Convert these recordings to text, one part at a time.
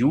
U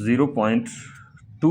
0.2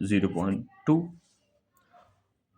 0.2۔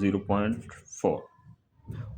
0.4۔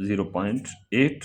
0.8،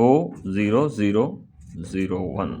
O0001،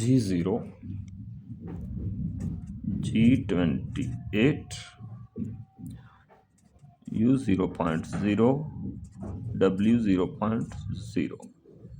G0 G28 U00 W00،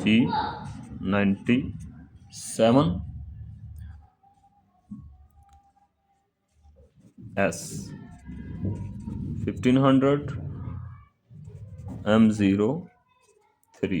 G97 S 1500 M03،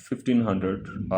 1500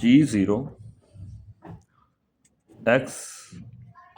G0 X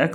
X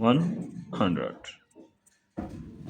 100۔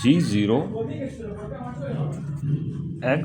G0 X،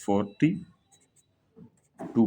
42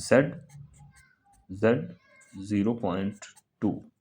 Z 0.2،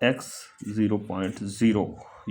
X 0.0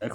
X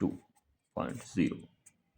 2.0،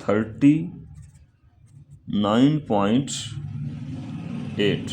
39.8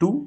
2،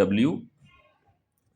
W1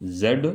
Z2،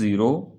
0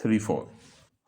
34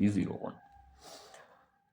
G01،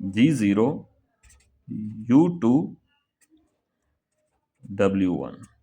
G0 U2 W1،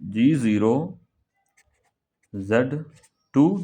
G0 Z2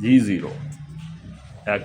G0 X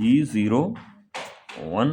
G01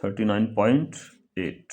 39.8،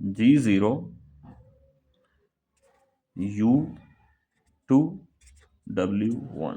G0 U2 W1،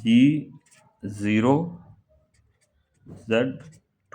G0 Z2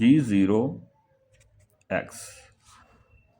G0 X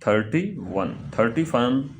35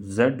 Z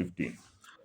15،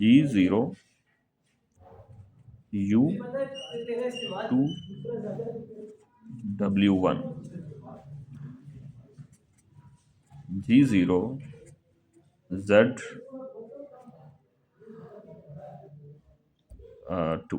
G0 U2 W1 G0 Z2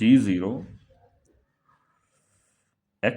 G0 X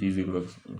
G0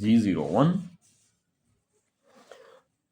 G01،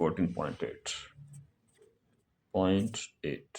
14.8،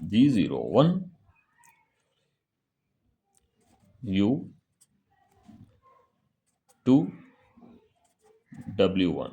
G01 U2 W1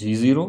G0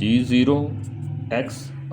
G0 X,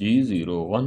G01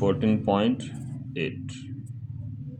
14.8.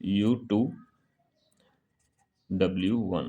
U2 W1,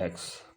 X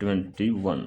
21,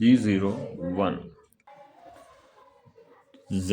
G01 Z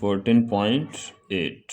14.8.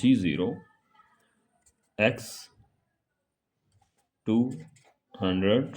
G0 X 200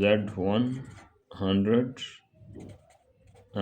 Z1 100,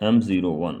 M01,